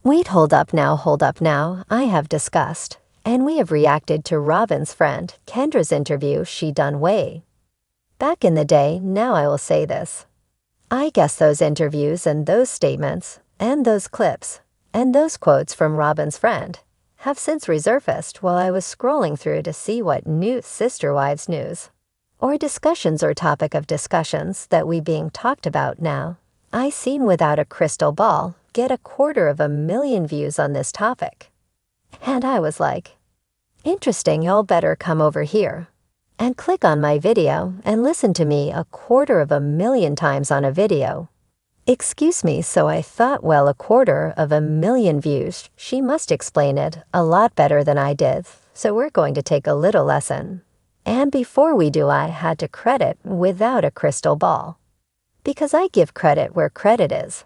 Wait, hold up now, I have discussed, and we have reacted to Robyn's friend, Kendra's interview she done way back in the day. Now I will say this. I guess those interviews and those statements, and those clips, and those quotes from Robyn's friend have since resurfaced while I was scrolling through to see what new Sister Wives news, or discussions or topic of discussions that we being talked about now. I seen Without a Crystal Ball get 250,000 views on this topic. And I was like, interesting, y'all better come over here and click on my video and listen to me 250,000 times on a video. Excuse me, so I thought, well, 250,000 views, she must explain it a lot better than I did, so we're going to take a little lesson. And before we do, I had to credit Without a Crystal Ball, because I give credit where credit is.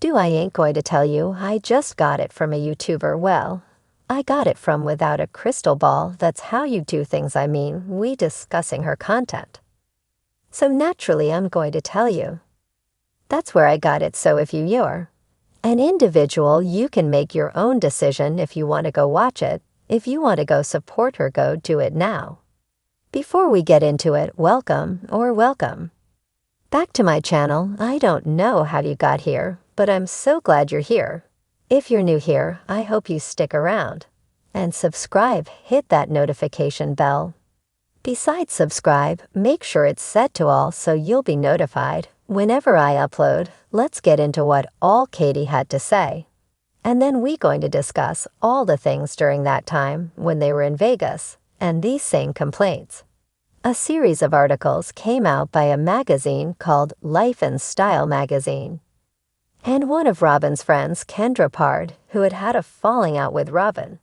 I ain't going to tell you I just got it from a YouTuber. Well, I got it from Without a Crystal Ball. That's how you do things. I mean, we discussing her content. So naturally I'm going to tell you. That's where I got it. So if you're an individual, you can make your own decision if you want to go watch it. If you want to go support her, go do it now. Before we get into it, welcome back to my channel. I don't know how you got here, but I'm so glad you're here. If you're new here, I hope you stick around and subscribe. Hit that notification bell. Besides subscribe, make sure it's set to all so you'll be notified whenever I upload. Let's get into what all Kody had to say. And then we going to discuss all the things during that time when they were in Vegas and these same complaints. A series of articles came out by a magazine called Life and Style magazine. And one of Robyn's friends, Kendra Pard, who had had a falling out with Robyn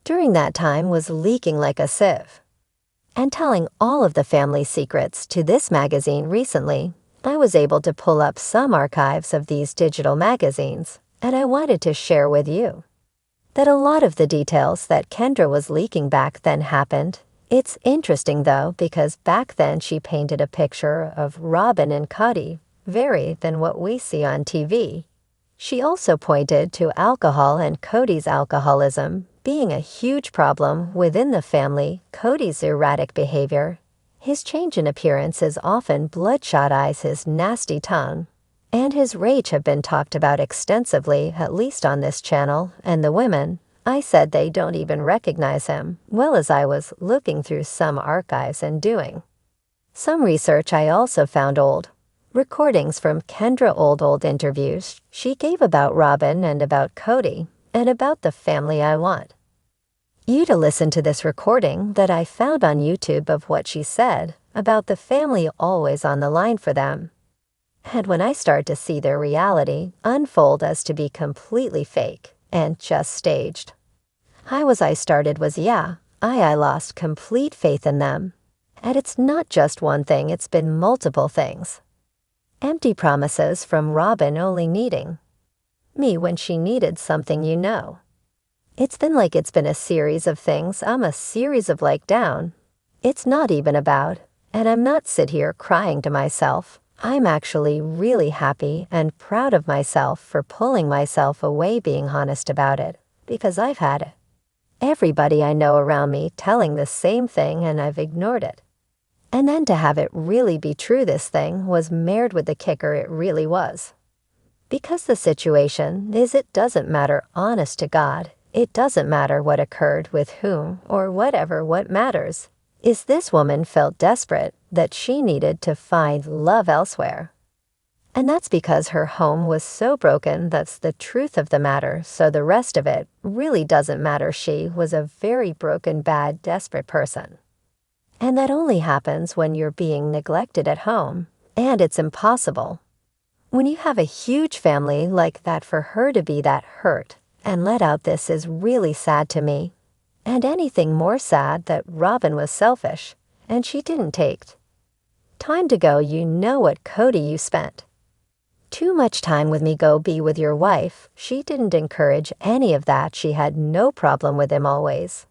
during that time, was leaking like a sieve and telling all of the family secrets to this magazine. Recently, I was able to pull up some archives of these digital magazines, and I wanted to share with you that a lot of the details that Kendra was leaking back then happened. It's interesting though, because back then she painted a picture of Robyn and Kody very than what we see on TV. She also pointed to alcohol and Kody's alcoholism being a huge problem within the family. Kody's erratic behavior, his change in appearance, his often bloodshot eyes, his nasty tongue, and his rage have been talked about extensively, at least on this channel. And the women, I said they don't even recognize him. Well, as I was looking through some archives and doing some research, I also found old recordings from Kendra, old interviews she gave about Robyn and about Kody and about the family. I want you to listen to this recording that I found on YouTube of what she said about the family, always on the line for them. And when I start to see their reality unfold as to be completely fake and just staged, I lost complete faith in them. And it's not just one thing, it's been multiple things. Empty promises from Robyn only needing me when she needed something, It's been a series of things. I'm a series of down. It's not even about, and I'm not sit here crying to myself. I'm actually really happy and proud of myself for pulling myself away, being honest about it, because I've had everybody I know around me telling the same thing and I've ignored it. And then to have it really be true, this thing was married with the kicker. It really was. Because the situation is, it doesn't matter, honest to God, it doesn't matter what occurred with whom or whatever. What matters is this woman felt desperate that she needed to find love elsewhere. And that's because her home was so broken. That's the truth of the matter. So the rest of it really doesn't matter. She was a very broken, bad, desperate person. And that only happens when you're being neglected at home. And it's impossible when you have a huge family like that for her to be that hurt and let out. This is really sad to me. And anything more sad that Robyn was selfish and she didn't take time to go. What, Kody, you spent too much time with me. Go be with your wife. She didn't encourage any of that. She had no problem with him always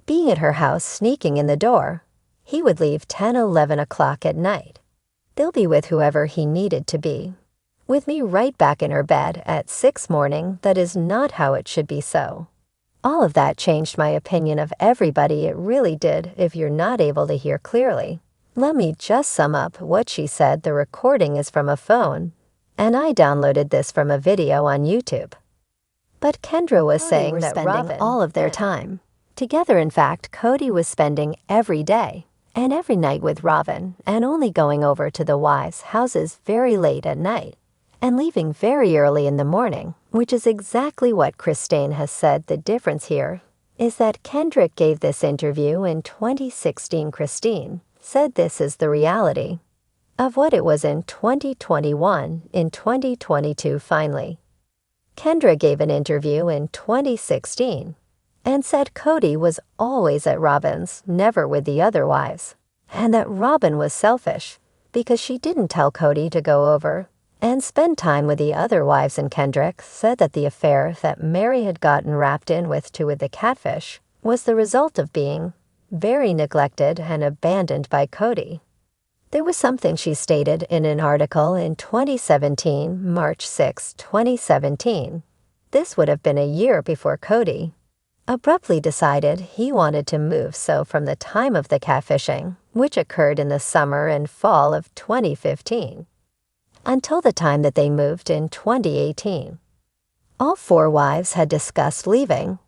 being at her house, sneaking in the door. He would leave 10, 11 o'clock at night. They'll be with whoever he needed to be With me right back in her bed at 6 morning, that is not how it should be so. All of that changed my opinion of everybody, it really did, if you're not able to hear clearly. Let me just sum up what she said. The recording is from a phone, and I downloaded this from a video on YouTube. But Kendra was saying that spending all of their time together. In fact, Kody was spending every day and every night with Robyn and only going over to the wives' houses very late at night and leaving very early in the morning, which is exactly what Christine has said. The difference here is that Kendra gave this interview in 2016. Christine said this is the reality of what it was in 2021, in 2022 finally. Kendra gave an interview in 2016 and said Kody was always at Robyn's, never with the other wives, and that Robyn was selfish because she didn't tell Kody to go over and spend time with the other wives. And Kendra said that the affair that Mary had gotten wrapped in with the catfish was the result of being very neglected and abandoned by Kody. There was something she stated in an article in 2017, March 6, 2017. This would have been a year before Kody abruptly decided he wanted to move. So from the time of the catfishing, which occurred in the summer and fall of 2015, until the time that they moved in 2018, all 4 wives had discussed leaving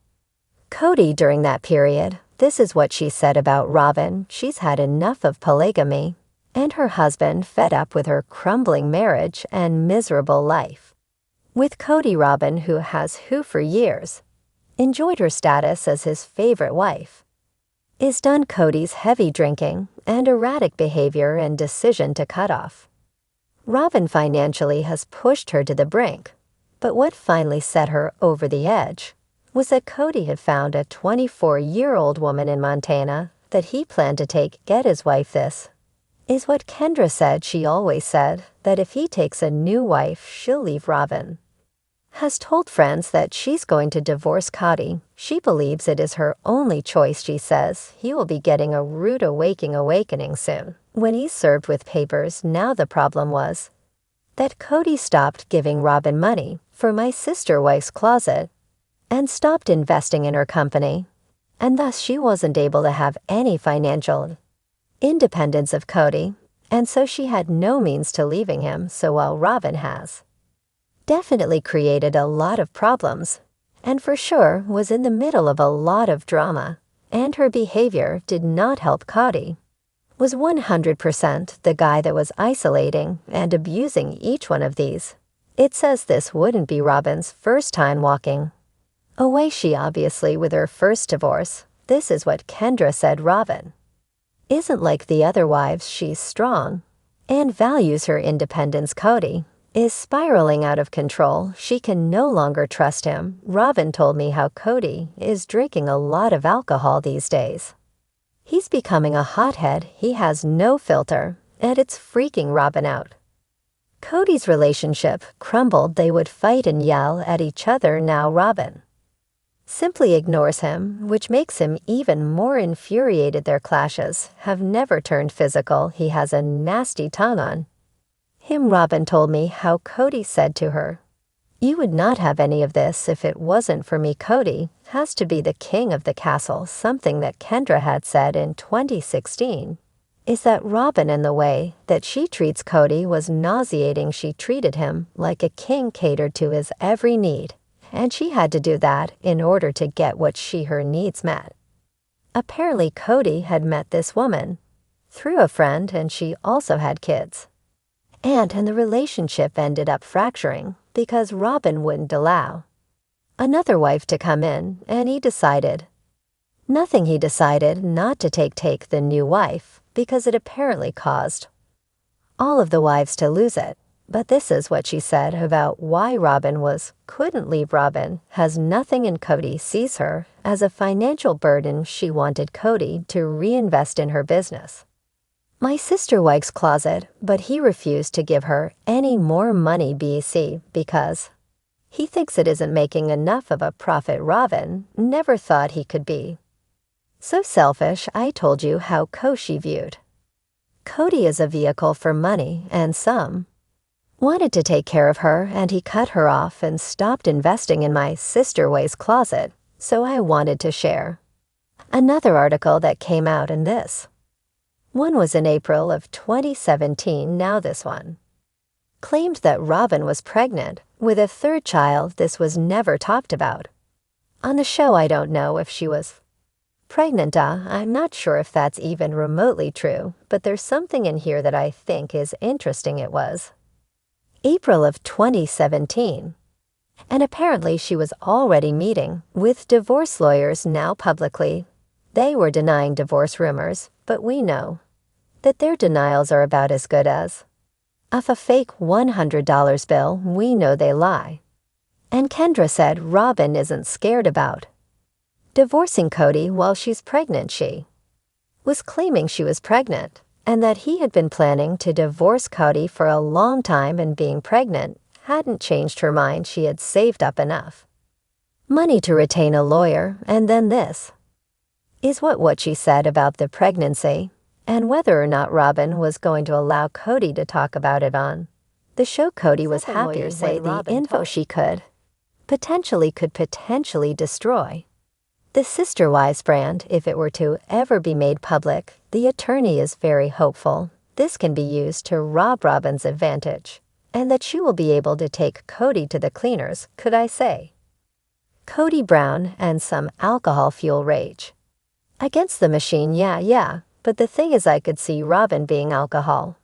Kody during that period. This is what she said about Robyn. She's had enough of polygamy and her husband fed up with her crumbling marriage and miserable life with Kody. Robyn, who for years enjoyed her status as his favorite wife, is done. Kody's heavy drinking and erratic behavior and decision to cut off Robyn financially has pushed her to the brink. But what finally set her over the edge was that Kody had found a 24-year-old woman in Montana that he planned to get his wife. This is what Kendra said. She always said that if he takes a new wife, she'll leave. Robyn has told friends that she's going to divorce Kody. She believes it is her only choice. She says he will be getting a rude awakening soon when he's served with papers. Now the problem was that Kody stopped giving Robyn money for my sister wife's closet and stopped investing in her company, and thus she wasn't able to have any financial independence of Kody, and so she had no means to leaving him. So while Robyn has definitely created a lot of problems, and for sure was in the middle of a lot of drama, and her behavior did not help, Kody was 100% the guy that was isolating and abusing each one of these. It says this wouldn't be Robyn's first time walking away. She obviously with her first divorce. This is what Kendra said. Robyn isn't like the other wives. She's strong and values her independence. Kody is spiraling out of control. She can no longer trust him. Robyn told me how Kody is drinking a lot of alcohol these days. He's becoming a hothead. He has no filter, and it's freaking Robyn out. Kody's relationship crumbled. They would fight and yell at each other. Now Robyn simply ignores him, which makes him even more infuriated. Their clashes have never turned physical. He has a nasty tongue on him. Robyn told me how Kody said to her, "You would not have any of this if it wasn't for me. Kody has to be the king of the castle." Something that Kendra had said in 2016 is that Robyn and the way that she treats Kody was nauseating. She treated him like a king, catered to his every need, and she had to do that in order to get her needs met. Apparently Kody had met this woman through a friend, and she also had kids. And the relationship ended up fracturing because Robyn wouldn't allow another wife to come in, and he decided not to take the new wife because it apparently caused all of the wives to lose it. But this is what she said about why Robyn couldn't leave. Robyn has nothing, and Kody sees her as a financial burden. She wanted Kody to reinvest in her business, my sister wife's closet, but he refused to give her any more money, because he thinks it isn't making enough of a profit. Robyn never thought he could be so selfish. I told you how Kody viewed Kody as a vehicle for money, and some Wanted to take care of her, and he cut her off and stopped investing in my sister Way's closet, so I wanted to share. Another article that came out in this. One was in April of 2017, now this one. Claimed that Robyn was pregnant with a third child. This was never talked about. On the show, I don't know if she was pregnant. I'm not sure if that's even remotely true, but there's something in here that I think is interesting. It was April of 2017. And apparently she was already meeting with divorce lawyers now publicly. They were denying divorce rumors, but we know that their denials are about as good as of a fake $100 bill. We know they lie. And Kendra said Robyn isn't scared about divorcing Kody while she's pregnant. She was claiming she was pregnant and that he had been planning to divorce Kody for a long time, and being pregnant hadn't changed her mind. She had saved up enough money to retain a lawyer, and then this is what she said about the pregnancy and whether or not Robyn was going to allow Kody to talk about it on the show. Kody was happy to say the info she could potentially destroy the Sister Wives brand if it were to ever be made public. The attorney is very hopeful this can be used to rob Robyn's advantage, and that she will be able to take Kody to the cleaners, could I say. Kody Brown and some alcohol fuel rage against the machine. Yeah, but the thing is, I could see Robyn being alcohol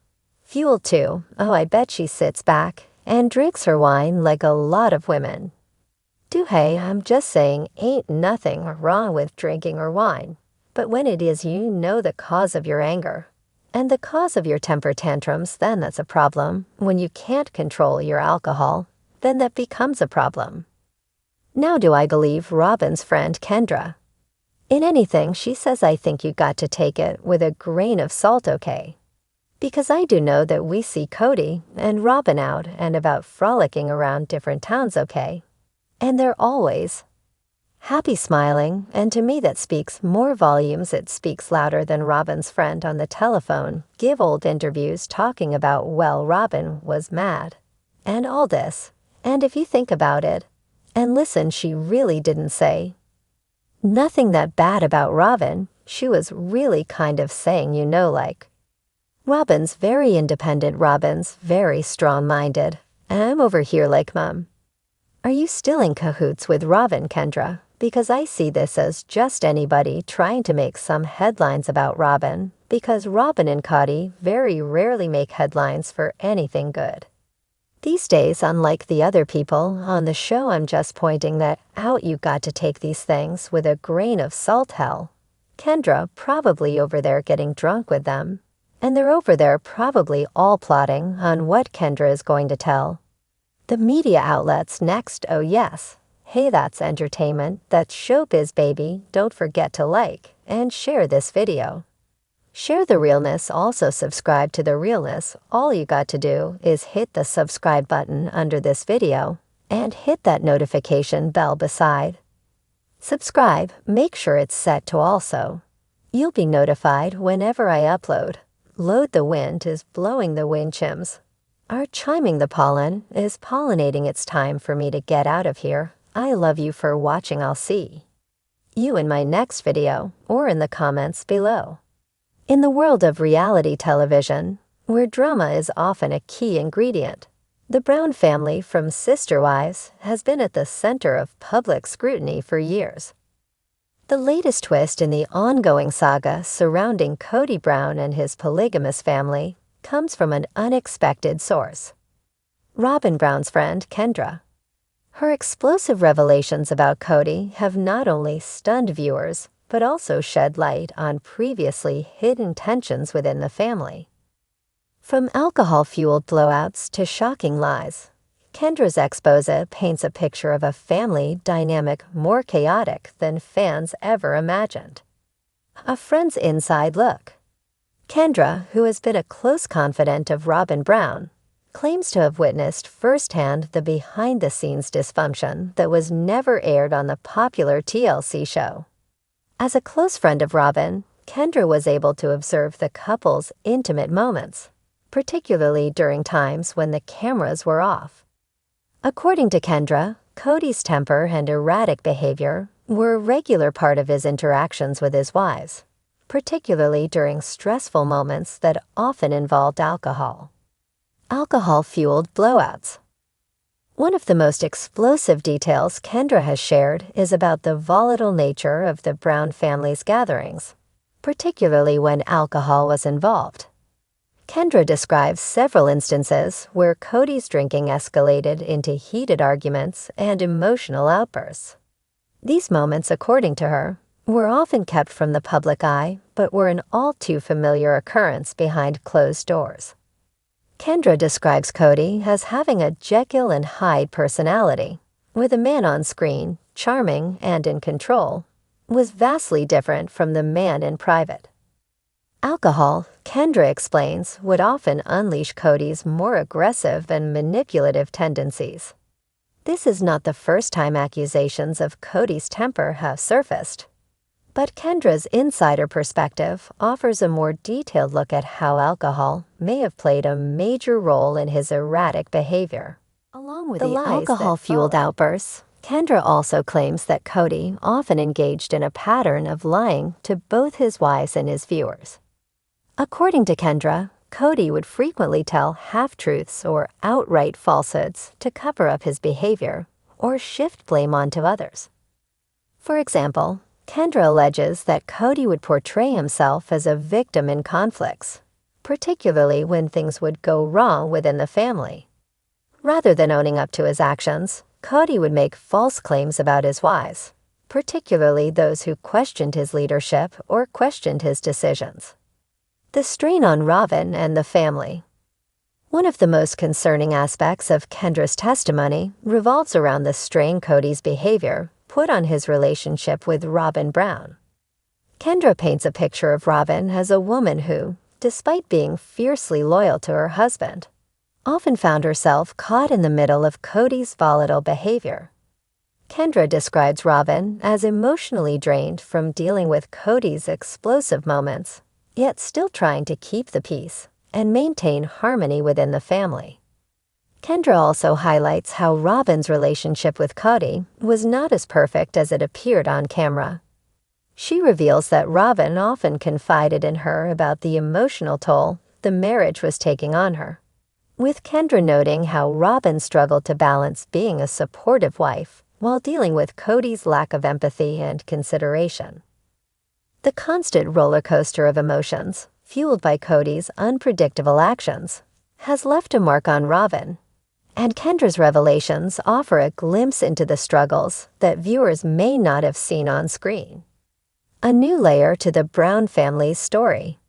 fueled too. Oh, I bet she sits back and drinks her wine like a lot of women do. Hey, I'm just saying, ain't nothing wrong with drinking or wine. But when it is you know the cause of your anger and the cause of your temper tantrums, then that's a problem. When you can't control your alcohol, then that becomes a problem. Now do I believe Robyn's friend Kendra in anything she says? I think you got to take it with a grain of salt, okay? Because I do know that we see Kody and Robyn out and about frolicking around different towns, okay? And they're always happy, smiling, and to me that speaks more volumes. It speaks louder than Robyn's friend on the telephone give old interviews talking about, well, Robyn was mad and all this. And if you think about it and listen, she really didn't say nothing that bad about Robyn. She was really kind of saying, like, Robyn's very independent, Robyn's very strong-minded, and I'm over here like, Mom, are you still in cahoots with Robyn, Kendra? Because I see this as just anybody trying to make some headlines about Robyn, because Robyn and Kody very rarely make headlines for anything good these days, unlike the other people on the show. I'm just pointing that out. You got to take these things with a grain of salt. Hell, Kendra probably over there getting drunk with them, and they're over there probably all plotting on what Kendra is going to tell the media outlets next. Oh yes, hey, that's entertainment, that's showbiz, baby. Don't forget to like and share this video. Share the realness. Also subscribe to the realness. All you got to do is hit the subscribe button under this video and hit that notification bell beside subscribe. Make sure it's set to also. You'll be notified whenever I upload. Load. The wind is blowing, the wind chimes are chiming, the pollen is pollinating. It's time for me to get out of here. I love you for watching. I'll see you in my next video or in the comments below. In the world of reality television, where drama is often a key ingredient, the Brown family from Sister Wives has been at the center of public scrutiny for years. The latest twist in the ongoing saga surrounding Kody Brown and his polygamous family comes from an unexpected source. Robyn Brown's friend, Kendra. Her explosive revelations about Kody have not only stunned viewers, but also shed light on previously hidden tensions within the family. From alcohol-fueled blowouts to shocking lies, Kendra's expose paints a picture of a family dynamic more chaotic than fans ever imagined. A friend's inside look. Kendra, who has been a close confidant of Robyn Brown, claims to have witnessed firsthand the behind-the-scenes dysfunction that was never aired on the popular TLC show. As a close friend of Robyn, Kendra was able to observe the couple's intimate moments, particularly during times when the cameras were off. According to Kendra, Kody's temper and erratic behavior were a regular part of his interactions with his wives, particularly during stressful moments that often involved alcohol. Alcohol-fueled blowouts. One of the most explosive details Kendra has shared is about the volatile nature of the Brown family's gatherings, particularly when alcohol was involved. Kendra describes several instances where Kody's drinking escalated into heated arguments and emotional outbursts. These moments, according to her, were often kept from the public eye, but were an all too familiar occurrence behind closed doors. Kendra describes Kody as having a Jekyll and Hyde personality, with a man on screen, charming and in control, was vastly different from the man in private. Alcohol, Kendra explains, would often unleash Kody's more aggressive and manipulative tendencies. This is not the first time accusations of Kody's temper have surfaced. But Kendra's insider perspective offers a more detailed look at how alcohol may have played a major role in his erratic behavior. Along with the alcohol-fueled outbursts, Kendra also claims that Kody often engaged in a pattern of lying to both his wives and his viewers. According to Kendra, Kody would frequently tell half-truths or outright falsehoods to cover up his behavior or shift blame onto others. For example, Kendra alleges that Kody would portray himself as a victim in conflicts, particularly when things would go wrong within the family. Rather than owning up to his actions, Kody would make false claims about his wives, particularly those who questioned his leadership or questioned his decisions. The strain on Robyn and the family. One of the most concerning aspects of Kendra's testimony revolves around the strain Kody's behavior put on his relationship with Robyn Brown. Kendra paints a picture of Robyn as a woman who, despite being fiercely loyal to her husband, often found herself caught in the middle of Kody's volatile behavior. Kendra describes Robyn as emotionally drained from dealing with Kody's explosive moments, yet still trying to keep the peace and maintain harmony within the family. Kendra also highlights how Robyn's relationship with Kody was not as perfect as it appeared on camera. She reveals that Robyn often confided in her about the emotional toll the marriage was taking on her, with Kendra noting how Robyn struggled to balance being a supportive wife while dealing with Kody's lack of empathy and consideration. The constant roller coaster of emotions, fueled by Kody's unpredictable actions, has left a mark on Robyn, and Kendra's revelations offer a glimpse into the struggles that viewers may not have seen on screen. A new layer to the Brown family's story.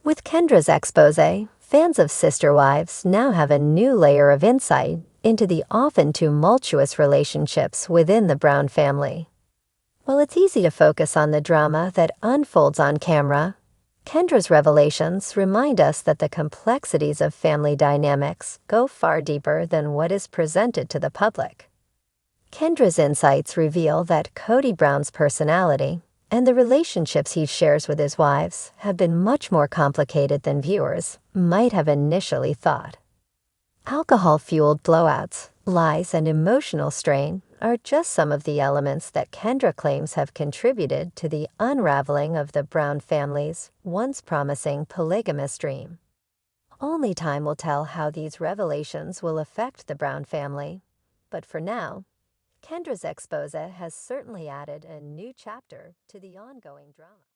With Kendra's expose, fans of Sister Wives now have a new layer of insight into the often tumultuous relationships within the Brown family. While it's easy to focus on the drama that unfolds on camera, Kendra's revelations remind us that the complexities of family dynamics go far deeper than what is presented to the public. Kendra's insights reveal that Kody Brown's personality and the relationships he shares with his wives have been much more complicated than viewers might have initially thought. Alcohol-fueled blowouts, lies, and emotional strain are just some of the elements that Kendra claims have contributed to the unraveling of the Brown family's once promising polygamous dream. Only time will tell how these revelations will affect the Brown family, but for now, Kendra's expose has certainly added a new chapter to the ongoing drama.